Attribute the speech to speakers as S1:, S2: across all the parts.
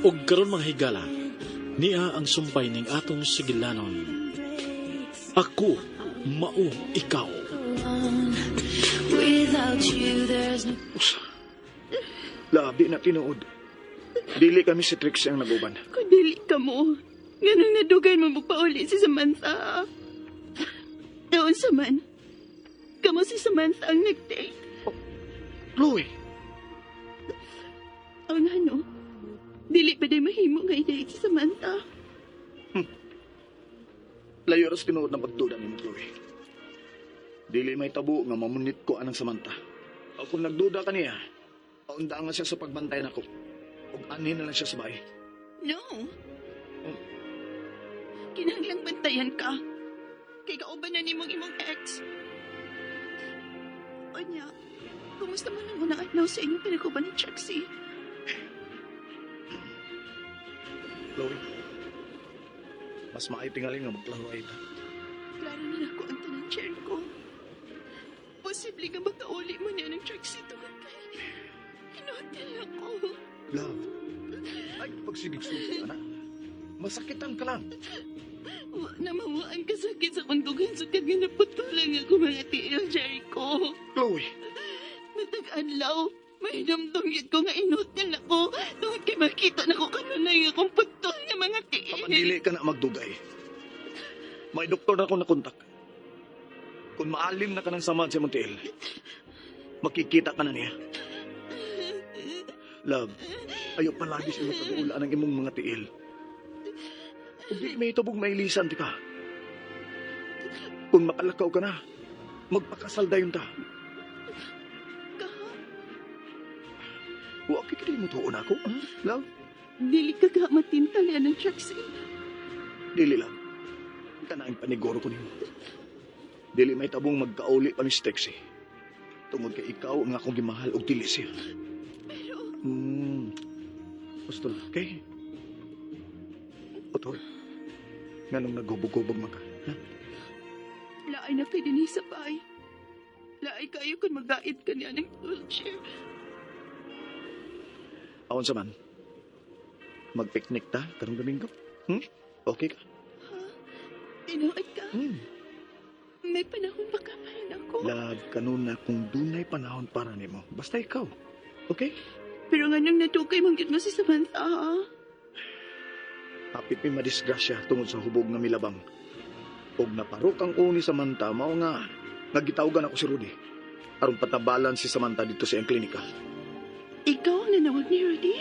S1: Og karon mga higala, niya ang sumpay ning atong sigilanon. Ako, mao ikaw.
S2: Without you, there's no...
S3: Labi na tinuod. Dili kami si Trixie ang naguban.
S4: Kung dili ka mo, ganun nadugay mo magpauli si Samantha. Doon sa man, kamo si Samantha ang nag-date.
S3: Chloe,
S4: Ang ano, dili pa din mahimo nga i-date si Samantha.
S3: layo ras tinuod na pagduda ni mo, Chloe. Dili may tabo nga mamunit ko anang Samantha. O kung nagduda ka niya, paunda nga siya sa pagbantay nako. Ug anhin na lang siya sa bahay.
S4: No. Kinahanglang bantayan ka. Kay kauban na nimong imong ex. O niya, kumusta mo nang unang adlaw sa inyong pinag-uban ni Trixie?
S3: Chloe, mas maay tingaling nga magklaro ay ta.
S4: Klaro na ako ang tanang chair ko. Posible nga magkauli mo niya ng Trixie tungkol kay... Hinotel ako.
S3: Love, ay pagsinig-sugi, anak. Masakitan ka lang.
S4: Wa na mawaan kasakit sa kundugan sukad nga naputulang ako mga tiil, Jericho.
S3: Chloe,
S4: Matag-adlaw, may damdamyad ko nga inutil ako. Tungkol kay makita na ko kanunay akong putol nga mga tiil.
S3: kapandili ka na magdugay. May doktor na akong nakontak. Kung maalim na ka ng samad sa Montiel, makikita ka na niya. Love, ayaw palagi sila pag-uulaan ng imong mga tiil. Kung di may tubog mailisan, di ka. Kung makalakaw ka na, magpakasal dayon ta. Huwag kikili mo tuon ako, ha? Love?
S4: Dili ka ka matintalian ng Trixie.
S3: Dili lang. Kanaing paniguro ko niyo. Dili may tabong magkauli pa ni Stexy. Tungod kay ikaw ang akong gimahal og dili siya.
S4: Pero,
S3: Gusto lang, okay? Otol, nganong naghubog-hubog man ka? Ha?
S4: laay na kay Denise sa bahay. Laay kayo kung mag-gait ka niya ng wheelchair.
S3: Aon sa man. Mag-picnic ta karong Domingo? Okay ka?
S4: Tinuod ka.
S3: Hmm.
S4: May panahon ba ka man ako?
S3: Love, kanuna kung dunay panahon para nimo. Basta ikaw. Okay?
S4: Pero nga nang natukay manggit mo si Samantha, ha?
S3: Apit mi madisgrasya tungod sa hubog nga milabang. Og naparok ang uni sa Samantha, mao nga nagitawgan ako si Rudy. Aron patabalan si Samantha dito sa iyang klinika.
S4: Ikaw ang nanawag ni Rudy?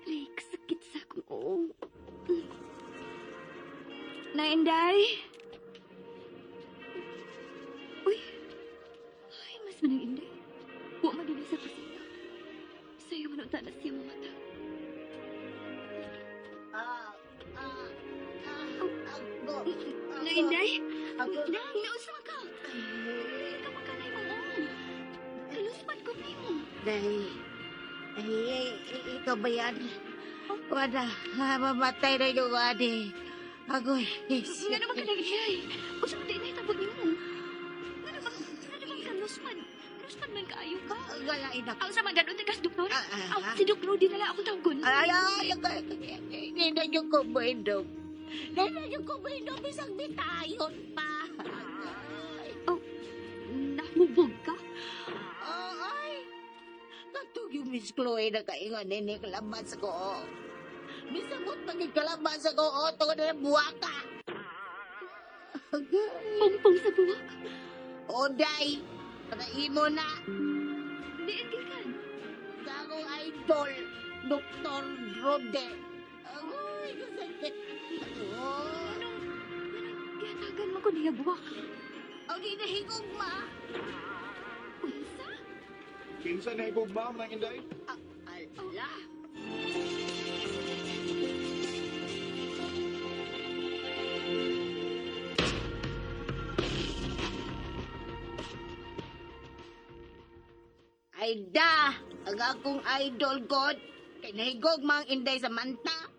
S5: Like, sakit sa akong Nainday? Uy. Ay, mas manang inday. Huwag madili sa kusina. Sa'yo manunta na siya mamata. Nainday? Nausama ka. Ikaw magkanay mo. Kaluspat ko mo.
S6: Dahil, ikaw ba yan? Wala, mamatay na yung adi. Agoy,
S5: Nga naman ka nag-iyay. Usa mo din na itabot ni mo. Nga naman ka lusman. Lusman man kaayo ka.
S6: galain ako.
S5: Ang sama ganun tikas doktor.
S6: Ah.
S5: Si doktor din nala ako tawgon.
S6: Hindi na yung kumindom. Hindi na yung kumindom, isang bitayon pa.
S5: Namubog ka?
S6: Ay, katong yung Miss Chloe na kaingan ni kalabas ko. Misagot pagig kalabas ko, oto na buwaka.
S5: Pongpong sa buwak.
S6: Oday, panaimo na.
S5: Diyan gikan.
S6: Sa akong idol, Dr. Rode. Agoy, kasakit.
S5: Gihatagan mo ko niya buwak.
S6: Ang inahingog ma.
S5: Unsa?
S3: Kinsa na ibugma mo ng inday?
S6: Ala. Aida, ang akong idol god. Kay nahigog mang Inday Samantha.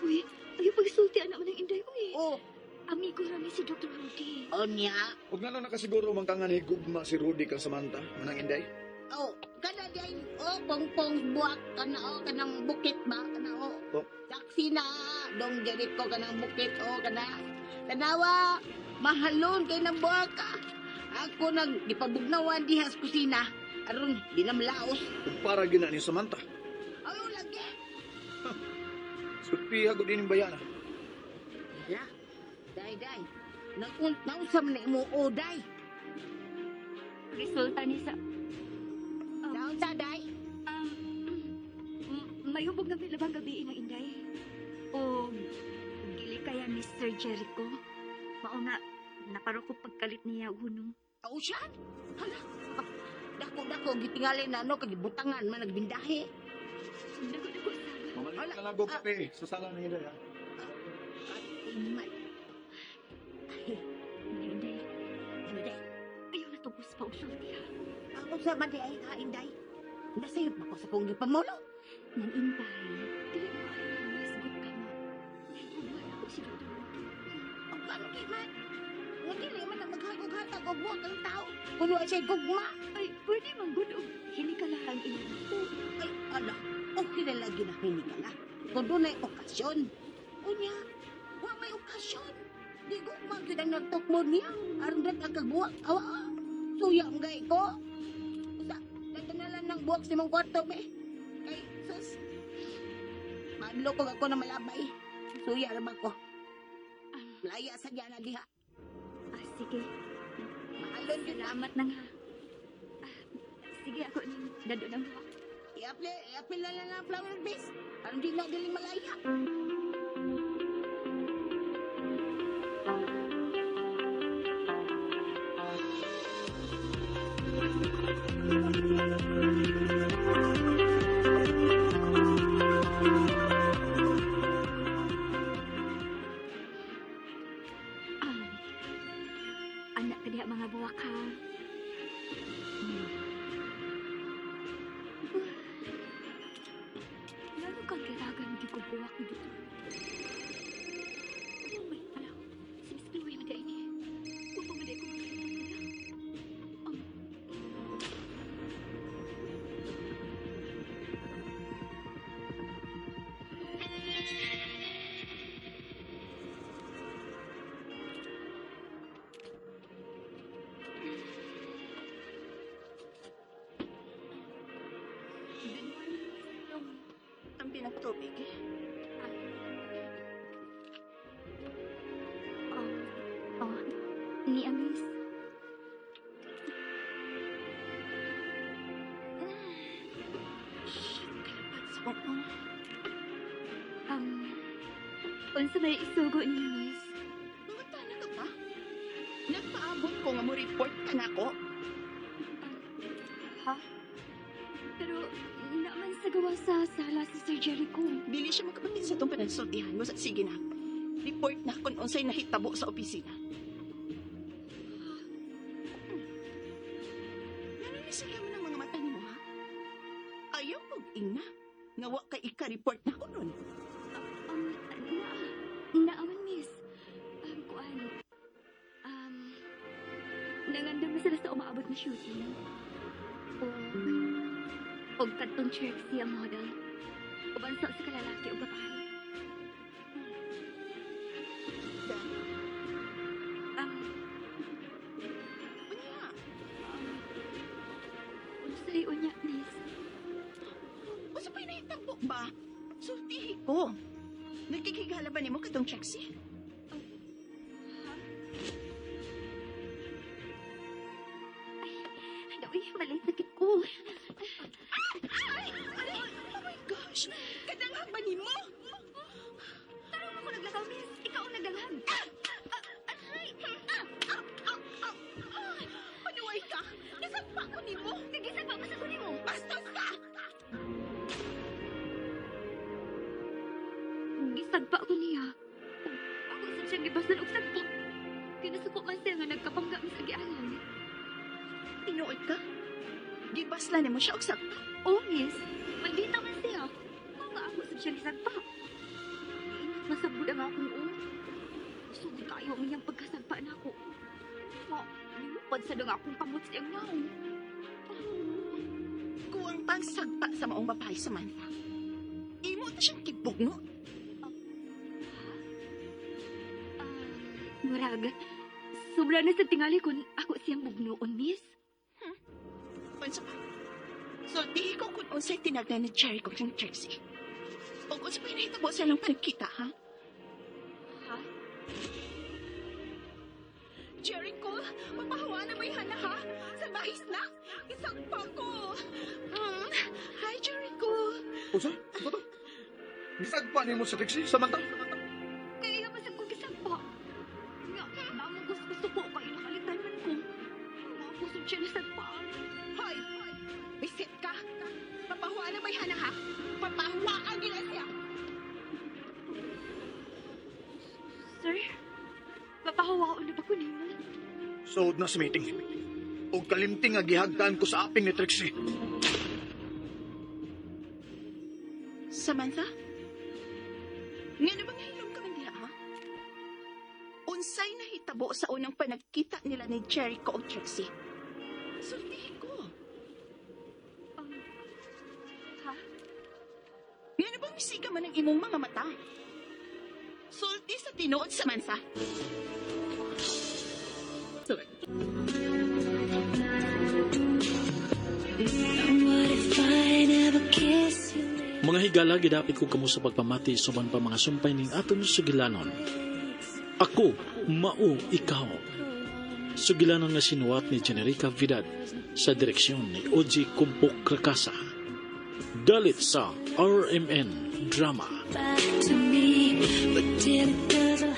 S5: Uy, ayaw pagsulti anak mo ng Inday, uy.
S6: Oh,
S5: Amigo rami si Dr. Rudy.
S6: o niya.
S3: Huwag na lang nakasiguro mang kangan higugma si Rudy kang Samantha, manang Inday.
S6: Oh, kana di ay, oh, pongpong buwak kana, oh, kanang bukit ba? Kana, oh.
S3: Oh.
S6: Saksi na, dong jarit ko kanang bukit, oh, kana. Tanawa, mahalon kay nang buwak ka. Ako nag, ipabugnawan diha sa kusina. Aron, di na malaos.
S3: Kung para gina ni Samantha.
S6: Ayaw lagi.
S3: Sulpiha ko din yung bayana.
S6: Ya, day. Nausam na imo, oh, day.
S5: Resulta ni sa...
S6: Naunsa, day.
S5: Mayubog na labang gabi ng Inday. O gili kaya ni Sir Jericho. Mao nga, naparo ko pagkalit niya hunong.
S6: Oh, siya? Hala. Dako, gitingali na, no, kagibutangan, man nagbindahi.
S5: Dago-dago sabi.
S3: Mamalik ka lang go kape sa sala ni Inday, ha?
S6: Iman.
S5: Inday,
S6: Ano, day?
S5: ayaw na tubos pa usulti ha.
S6: Ako sa madi ay kain, day. Nasayot ako sa kong gipamulo.
S5: Nang Inday, dili mo ayaw na masgot ka mo. Nahigugman ako si Dr. Rudy.
S6: Ang paano kiman? Nga dili man na maghagog-hatag o buwag ang tao. Kuno ay siya'y gugma.
S5: Ay, pwede manggudog. Hinikalahan ilan ako.
S6: Ay, ala. Okay na lagi na hinikala. Kung doon ay okasyon. Unya, wa may okasyon. Di gugma yun ang nagtukmod niya. Aron dat ang kagbuwag. Awa, suya ang gay ko. Usa, dadanalan ng buwag si mong kwarto, be. Kay, sus. Madlo ko ako na malabay. Suya naman ko. Laya sa diyan na diha.
S5: Sige.
S6: Mahalon yun na.
S5: Salamat na nga. Sige, ako ning dado ng buwak.
S6: I-apply na lang ang flower base. Aron di na galing malaya.
S5: Anak ka diha mga buwak ha. Lalo kang kailangan di ko buwak ni Dito. Oh my, alam. Si Miss Chloe maday ni. Huwag pa maday ko magsalita mo na.
S4: Ang pinagtubig.
S5: Ni Amis.
S4: Kalapat sa kong.
S5: Unsa may isugo ni Amis?
S4: Mangutana ka pa? Nagpaabot ko nga mo report ka na ko.
S5: Ha? Pero, naman sa gawa sa sala si Sir Jericho.
S4: Dili siya magkapatin sa itong panagsultihan mo. Sige na. Report na kung unsay nahitabo sa opisina. Naninisigyan mo ng mga mata ni mo, ha? Ayaw pag ina. Nga wa kay ika-report na ko nun.
S5: Naaman, miss. Kuan. Nangandam na sila sa umaabot na shooting. Og kadtong Trixie ang model. Ubansa sa kalalaki o babae.
S4: Unya,
S5: Unsay unya, miss?
S4: usa pa'y nahitabo ba? Sultihi ko. Nagkikigala ba ni mo katong Trixie?
S5: Uy, malay sakit ko.
S4: Ay! Oh my gosh! Kadanghan ba ni mo?
S5: Tarong ako naglakaw, miss. Ikaw ang nagdalhan.
S4: Panuway ka! Nasagpa ko ni mo!
S5: Nagisag pa sa kunin mo.
S4: Bastos ka!
S5: Gisagpa ko niya. Ako sa siyang gibasan og sagpo. Kinasuko man siya nga nagkapangga mi sa gianan.
S4: Tinuod ka? Giba Gipasla ni mo siya og sakta.
S5: Oh, miss. Maldita man siya. Kung nga ako sa siya nisagpa. Masabod ang akong Gusto di kayo ang iyang pagkasagpa na ako. Nilupad sa dang akong kamot siyang naong.
S4: Kung ang pagsagpa sa maong babae Samantha, imo na siyang kibugno.
S5: Murag, sobra na sa tingali kung ako siyang bugnoon, miss.
S4: Unsa pa? So, di ko kung unsay tinagnan ni Jericho ng Trixie. O kung sa pinahitabo sa ilang panagkita, ha?
S5: Ha?
S4: Jericho, mapahawa na may hana, ha? Sa bahis na? Isang pa ko. Hi, Jericho.
S3: Usa? Ano to? Gisagpa ni mo sa Trixie, Samantha?
S5: Kaya masag ko kisagpa. Nga, namang gusto ko kayo nakalitan man ko. Mga puso siya nasagpaan.
S4: Hoy! Bisit ka! Papahuwa na may hana, ha? Papahuwa ang gila siya!
S5: Sir, mapahawaon na ba ko nimo?
S3: Sood na sa meeting. O kalimting nga gihagdan ko sa aping ni Trixie.
S4: Samantha? Nga na bang hilom ka man diha, ha? Unsay nahitabo sa unang panagkita nila ni Jericho o Trixie? Sultihin ko.
S5: Ha?
S4: Nga na bang misiga man ang imong mga mata? Sulti sa tinuod, Samantha. Sorry.
S2: What if I never kiss you?
S1: Mga higala, gidapit ko kamo sa pagpamati suban pa mga sumpay ning aton sugilanon. Ako, mao ikaw. Sugilanon nga sinuwat ni Generica Vidal sa direksyon ni Oji Kumpok Krakasa. Dalit sa RMN Drama.
S2: Back to me, but did it 'cause I